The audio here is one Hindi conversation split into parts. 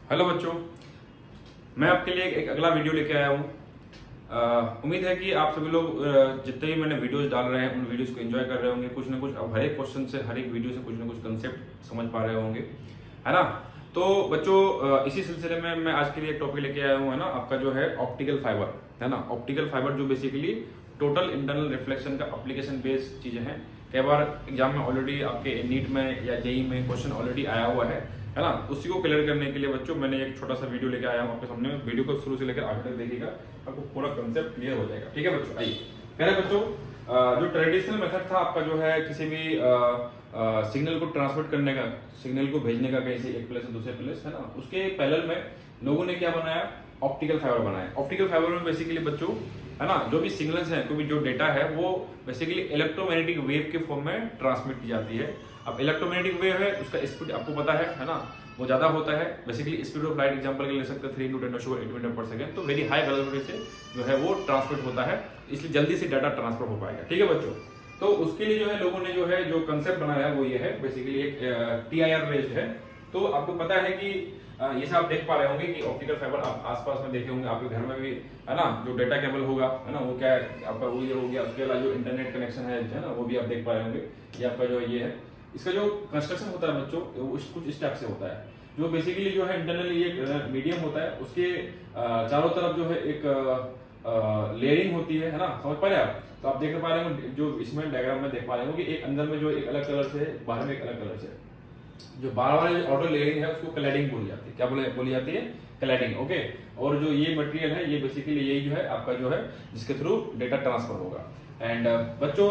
हेलो बच्चों, मैं आपके लिए एक अगला वीडियो लेके आया हूँ। उम्मीद है कि आप सभी लोग जितने भी मैंने वीडियोस डाल रहे हैं उन वीडियोस को एंजॉय कर रहे होंगे। कुछ ना कुछ अब हर एक क्वेश्चन से, हर एक वीडियो से कुछ ना कुछ कंसेप्ट समझ पा रहे होंगे, है ना। तो बच्चों, इसी सिलसिले में मैं आज के लिए एक टॉपिक लेके आया हूँ, है ना। आपका जो है ऑप्टिकल फाइबर, है ना। ऑप्टिकल फाइबर जो बेसिकली टोटल इंटरनल रिफ्लेक्शन का एप्लीकेशन बेस्ड चीजें हैं। कई बार एग्जाम में ऑलरेडी आपके नीट में या जेई में क्वेश्चन ऑलरेडी आया हुआ है ना। उसी को क्लियर करने के लिए बच्चों मैंने एक छोटा सा वीडियो लेके आया हूँ आपके सामने। वीडियो को शुरू से लेकर आगे तक देखिएगा, आपको पूरा कंसेप्ट क्लियर हो जाएगा। ठीक है बच्चों, आइए। पहले बच्चों, जो ट्रेडिशनल मेथड था आपका जो है किसी भी सिग्नल को ट्रांसमिट करने का, सिग्नल को भेजने का कहीं से एक प्लेस से दूसरे प्लेस, है ना, उसके पैरेलल में लोगों ने क्या बनाया, ऑप्टिकल फाइबर बनाया। ऑप्टिकल फाइबर में बेसिकली बच्चों, है ना, जो भी सिग्नल्स हैं, कोई भी जो डेटा है वो बेसिकली इलेक्ट्रोमैग्नेटिक वेव के फॉर्म में ट्रांसमिट की जाती है। अब इलेक्ट्रोमैग्नेटिक वेव है, उसका स्पीड आपको पता है ना, वो ज्यादा होता है। Basically speed of light example के ले सकते हैं 3 × 10⁸ मीटर पर सेकंड। तो वेरी हाई वेलोसिटी से जो है वो ट्रांसमिट होता है, इसलिए जल्दी से डाटा ट्रांसफर हो पाएगा। ठीक है बच्चों, तो उसके लिए जो है लोगों ने जो है जो कंसेप्ट बनाया है वो ये है, बेसिकली एक TIR बेस्ड है। तो आपको पता है कि ये सब आप देख पा रहे होंगे कि ऑप्टिकल फाइबर आप आसपास में देखे होंगे, आपके घर में भी, है ना। जो डेटा केबल होगा, है ना, वो क्या है आपका, वो ये हो गया। उसके अलावा जो इंटरनेट कनेक्शन है ना, वो भी आप देख पा रहे होंगे। ये आपका जो ये है, इसका जो कंस्ट्रक्शन होता है बच्चों, वो कुछ इस टाइप से होता है। जो बेसिकली जो है इंटरनली एक मीडियम होता है, उसके चारों तरफ जो है एक लेयरिंग होती है ना, समझ पा रहे आप। तो आप देख पा रहे होंगे, जो इसमें डायग्राम में देख पा रहे होंगे कि एक अंदर में जो एक अलग कलर से, बाहर में एक अलग कलर से, जो बाहर वाले आउटर लेयरिंग है उसको क्लैडिंग बोली जाती है। क्या बोली जाती है? क्लैडिंग। ओके। और जो ये मटेरियल है, ये बेसिकली यही जो है आपका जो है जिसके थ्रू डेटा ट्रांसफर होगा। एंड बच्चों,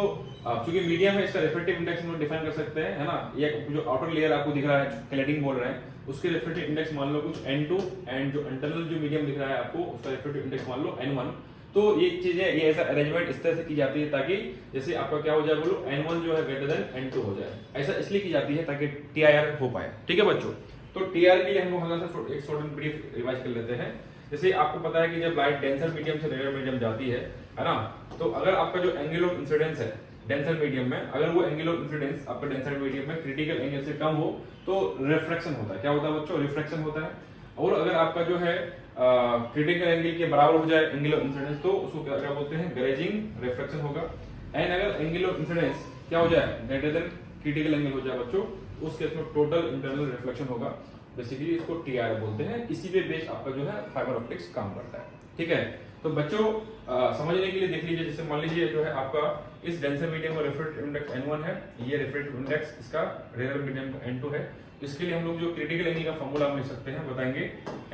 चूंकि मीडियम है, इसका रिफ्रेक्टिव इंडेक्स हम डिफाइन कर सकते हैं, है ना। ये जो आउटर लेयर आपको दिख रहा है, क्लैडिंग बोल रहे हैं, उसके रिफ्रेक्टिव इंडेक्स मान लो कुछ N2, एंड जो इंटरनल जो मीडियम दिख रहा है आपको, उसका रिफ्रेक्टिव इंडेक्स मान लो N1। तो ये चीजें, ये ऐसा अरेंजमेंट इस तरह से की जाती है ताकि जैसे आपका क्या हो जाए बोलो, N1 जो है ग्रेटर देन N2 हो जाए। ऐसा इसलिए की जाती है ताकि TIR हो पाए। ठीक है बच्चों, तो TIR के लिए हम लोग हल्का सा एक शॉर्ट एंड ब्रीफ रिवाइज कर लेते हैं। जैसे आपको पता है कि जब लाइट डेंसर मीडियम से रेयर मीडियम जाती है ना, तो अगर आपका जो एंगल ऑफ इंसिडेंस है डेंसर मीडियम में, अगर वो एंगल ऑफ इंसिडेंस आपका डेंसर मीडियम में क्रिटिकल एंगल से कम हो तो रिफ्रैक्शन होता है। क्या होता है बच्चों? रिफ्रैक्शन होता है। और अगर आपका जो है क्रिटिकल एंगल के बराबर हो जाए एंगल ऑफ इंसिडेंस, तो उसको क्या बोलते हैं? ग्रेजिंग रिफ्रैक्शन होगा। एंड अगर एंगल ऑफ इंसिडेंस क्या हो जाए, ग्रेटर देन क्रिटिकल एंगल हो जाए बच्चों, उस केस में टोटल इंटरनल रिफ्लेक्शन होगा। बेसिकली इसको TIR बोलते हैं। इसी पे बेस्ड आपका जो है फाइबर ऑप्टिक्स काम करता है। ठीक है, तो बच्चों समझने के लिए देख लीजिए। जैसे मान लीजिए जो है आपका इस डेंसर मीडियम का रिफ्रेक्टिव इंडेक्स N1 है, ये रिफ्रेक्टिव इंडेक्स इसका रेयर मीडियम का N2 है। इसके लिए हम लोग जो क्रिटिकल एंगल का फॉर्मूला हम लिख सकते हैं, बताएंगे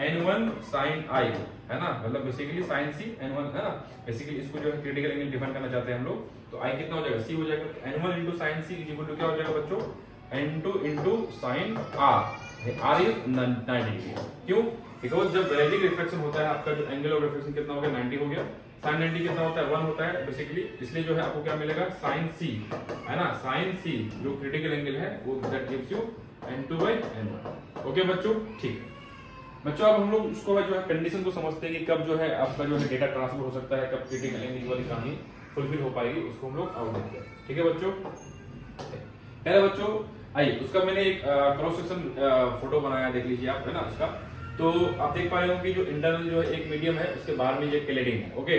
N1 sin I, है ना, मतलब बेसिकली sin C N1, है ना। बेसिकली इसको जो है क्रिटिकल एंगल डिफाइन करना चाहते हैं हम लोग, तो I कितना हो जाएगा? C हो जाएगा। N1 × sin C = क्या हो जाएगा बच्चों? N2 × sin R। R is 90 degree. क्यों? बिकॉज जब ग्रेजिंग रिफ्लेक्शन होता है, आपका जो एंगल ऑफ रिफ्लेक्शन कितना हो गया? 90 हो गया। sin 90 कितना होता है? 1 होता है बेसिकली। इसलिए जो है आपको क्या मिलेगा? sin C, है ना। sin C जो क्रिटिकल एंगल है वो that gives you N2/N1। Okay बच्चों, ठीक है बच्चों। अब हम लोग उसको जो है कंडीशन को समझते हैं कि कब जो है आपका जो है डेटा ट्रांसफर हो सकता है, कब क्रिटिकल एंगल वाली कहानी फुलफिल हो पाएगी, उसको हम लोग आउट देखते हैं। ठीक है बच्चों, पहले बच्चों आइए, उसका मैंने एक क्रॉस सेक्शन फोटो बनाया, देख लीजिए आप, है ना। उसका तो आप देख पा रहे हो कि जो इंटरनल जो है एक मीडियम है, उसके बाहर में ये क्लैडिंग है। ओके,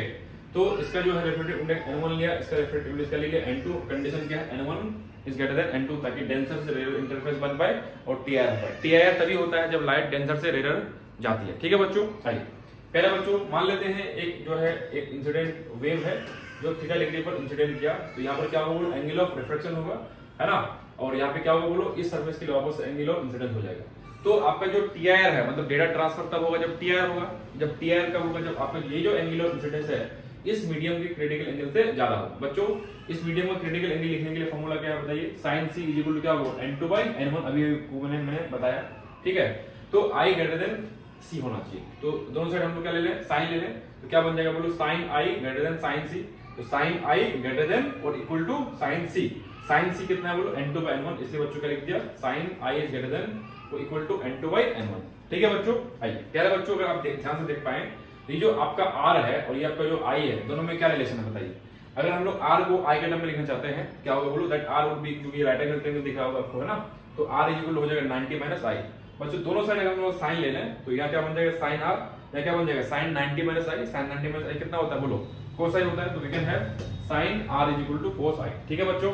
तो इसका जो है रिफ्रेक्टिव इंडेक्स N1 लिया, इसका रिफ्रेक्टिव इंडेक्स का लिया N2। कंडीशन क्या है? N1 is greater than N2, ताकि डेंसर से रेयर इंटरफेस बन पाए और TIR हो पाए। TIR तभी होता है जब लाइट डेंसर से रेयर जाती है। ठीक है बच्चों, आइए पहले बच्चों मान लेते हैं एक जो है एक इंसिडेंट वेव है जो थीटा डिग्री पर इंसिडेंट किया। तो यहाँ पर क्या होगा बोलो? एंगल ऑफ रिफ्रैक्शन होगा, है ना। और यहाँ पे क्या होगा बोलो? इस सरफेस के लिए वापस एंगल ऑफ इंसिडेंस हो जाएगा। तो आपका जो TIR है, मतलब डेटा ट्रांसफर तब होगा जब TIR होगा। जब TIR कब होगा? जब आपका ये जो एंगल ऑफ इंसिडेंस है इस मीडियम के क्रिटिकल एंगल से ज्यादा हो। बच्चों, इस मीडियम का क्रिटिकल एंगल लिखने के लिए फॉर्मूला क्या है बताइए? sin C = क्या होगा? N2/N1। अभी मैंने बताया। ठीक है, तो I ग्रेटर देन C होना चाहिए। तो दोनों साइड हम लोग क्या ले लें? साइन ले लें। तो क्या बन जाएगा बोलो? sin I greater than sin C। तो sin I ग्रेटर देन और equal to sin C। sin C कितना है बोलो? N2/N1। इसलिए बच्चों क्या लिख दिया? sin I is greater than और इक्वल टू N2/N1। ठीक है बच्चों, आइए प्यारे बच्चों, अगर आप ध्यान से देख पाए, ये जो आपका R है और ये आपका जो I है, दोनों में क्या रिलेशन है बताइए? अगर हम लोग R को I के टर्म में लिखना चाहते हैं, क्या होगा बोलो? दैट R वुड बी, क्योंकि राइट एंगल ट्रायंगल दिख रहा होगा आपको, है ना। तो R इज इक्वल हो जाएगा 90 - I। बच्चों दोनों साइड अगर हम लोग साइन ले लें तो यहाँ क्या बन जाएगा साइन आर, या क्या बन जाएगा sine 90 minus I. Sine 90 minus I कितना होता है बोलो, कोस आई होता है। तो we can have sine R is equal to cos I. ठीक है बच्चों,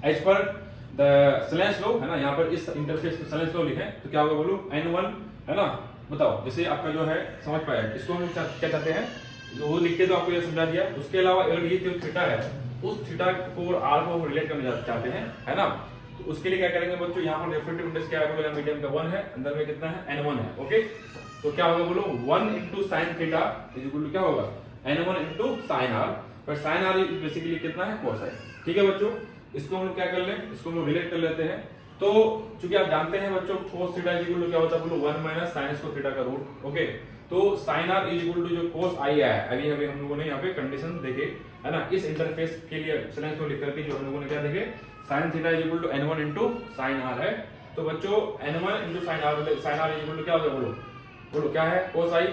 एज पर द स्लेंस लॉ है ना, यहाँ पर इस इंटरफेस पे स्लेंस लॉ लिखें तो क्या होगा बोलो n1 है ना। बताओ जैसे आपका जो है समझ पाया, इसको हम क्या चाहते हैं वो लिख के तो आपको ये समझा दिया। उसके अलावा अगर ये जो थीटा है उस थीटा को और आर को रिलेट करना चाहते हैं है ना, तो उसके लिए क्या करेंगे बच्चों, यहाँ पर रेफ्रेक्टिव इंडेक्स क्या है बोलो, मीडियम का 1 है, अंदर में कितना है n1 है। ओके, तो क्या होगा बोलो 1 into sin theta is equal to क्या होगा n1 into sin r, पर sin r बेसिकली कितना है cos i। ठीक है बच्चों, इसको हम लोग क्या कर लें, इसको हम लोग रिलेट कर लेते हैं। तो चूंकि आप जानते हैं बच्चों cos theta is equal to क्या होता है बोलो 1 माइनस sin स्क्वायर थीटा का रूट। ओके, तो sin r is equal to जो cos i है, अभी अभी हम लोगों ने यहाँ पे कंडीशन देखे है ना, इस इंटरफेस के लिए स्लेंस को लिख करके जो हम लोगों ने क्या देखे sin theta is equal to n1 into sin r है। तो बच्चों n1 into sin r is equal to क्या होगा बोलो, बोलो क्या है cos i।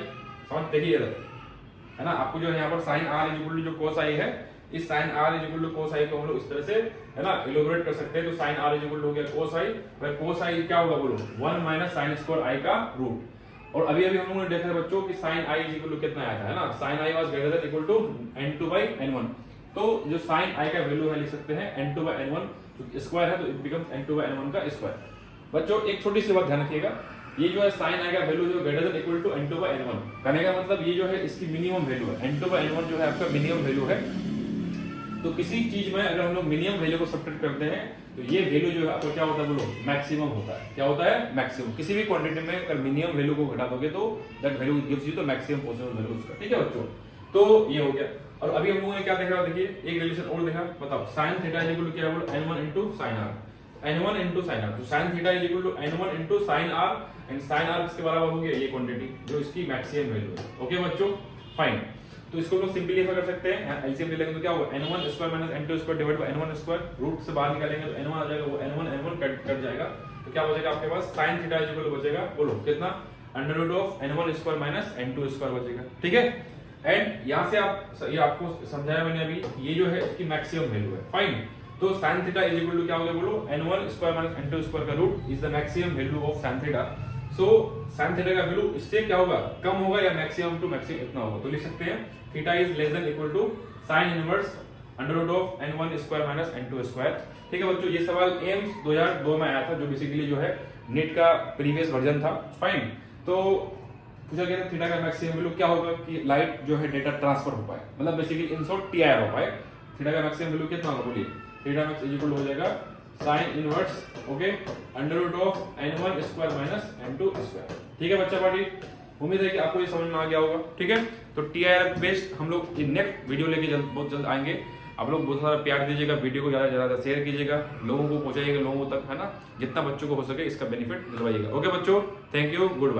समझ देखिए है ना, आपको जो है यहाँ पर sin r is equal to जो cos i है, इस sin r is equal to cos i को हम लोग इस तरह से है ना इलैबोरेट कर सकते हैं। तो sin r is equal to हो गया cos i, पर cos i क्या होगा बोलो 1 माइनस sin स्क्वायर i का रूट। और अभी अभी हम लोगों ने देखा बच्चों कि sin i is equal to कितना आया था है ना, sin i was greater than equal to n2 by n1। तो जो sin i का वैल्यू है लिख सकते हैं n2 by n1, जो स्क्वायर है तो it becomes n2 by n1 का स्क्वायर। बच्चों एक छोटी सी बात ध्यान रखिएगा, ये जो है sin i का वैल्यू जो greater than equal to n2 by n1 कहने का मतलब ये जो है इसकी मिनिमम वैल्यू है, n2 by n1 जो है आपका मिनिमम वैल्यू है। तो किसी चीज में अगर हम लोग मिनिमम वैल्यू को सब्ट्रैक्ट करते हैं तो ये वैल्यू जो है आपको क्या होता है बोलो मैक्सिमम होता है। क्या होता है मैक्सिमम। किसी भी क्वांटिटी में अगर मिनिमम वैल्यू को घटा दोगे तो that value gives you the maximum possible value उसका। ठीक है बच्चों, तो ये हो गया। और अभी हम लोगों ने क्या देखा, देखिए एक रिलेशन और देखा, बताओ sin theta is equal to क्या बोलो n1 into sin r, n1 into sin r। तो sin theta is equal to n1 into sin r, and sin r इसके बराबर हो गया ये क्वांटिटी जो इसकी मैक्सिमम वैल्यू है। ओके बच्चों, फाइन। तो इसको हम सिंपलीफाई कर सकते हैं, एलसीएम ले लेंगे तो क्या होगा n1 square minus n2 square divide by n1 square, root से बाहर निकालेंगे तो n1 आ जाएगा, वो n1 कट जाएगा तो क्या बचेगा आपके पास sin theta is equal to बचेगा बोलो कितना under root of n1 square minus n2 square बचेगा। ठीक है, एंड यहां से आप ये आपको समझाया मैंने अभी, ये जो है इसकी मैक्सिमम वैल्यू है। फाइन, तो sin theta is equal to क्या हो गया बोलो n1 square minus n2 square का root is the maximum value of sin theta. So sin theta का वैल्यू इससे क्या होगा कम होगा या मैक्सिमम टू मैक्सिमम इतना होगा, तो लिख सकते हैं theta is less than equal to sin inverse under root of n1 square minus n2 square. ठीक है बच्चों, ये सवाल एम्स 2002 में आया था, जो बेसिकली जो है नीट का प्रीवियस वर्जन था। फाइन, तो पूछा गया था थीटा का मैक्सिमम वैल्यू क्या होगा कि लाइट जो है डेटा ट्रांसफर हो पाए, मतलब बेसिकली इन शॉर्ट टीआईआर हो पाए। थीटा का मैक्सिमम वैल्यू कितना होगा बोलिए, थीटा मैक्स इज इक्वल हो जाएगा sin inverse okay under root of n1 square minus n2 square. ठीक है बच्चा पार्टी, उम्मीद है कि आपको ये समझ में आ गया होगा। ठीक है, तो टीआईआर बेस्ड हम लोग नेक्स्ट वीडियो लेके बहुत जल्द आएंगे। आप लोग बहुत सारा प्यार दीजिएगा, वीडियो को ज्यादा शेयर कीजिएगा, लोगों को पहुंचाइएगा लोगों तक है ना, जितना बच्चों को हो सके इसका बेनिफिट दिलवाइएगा। ओके बच्चों, थैंक यू, गुड बाय।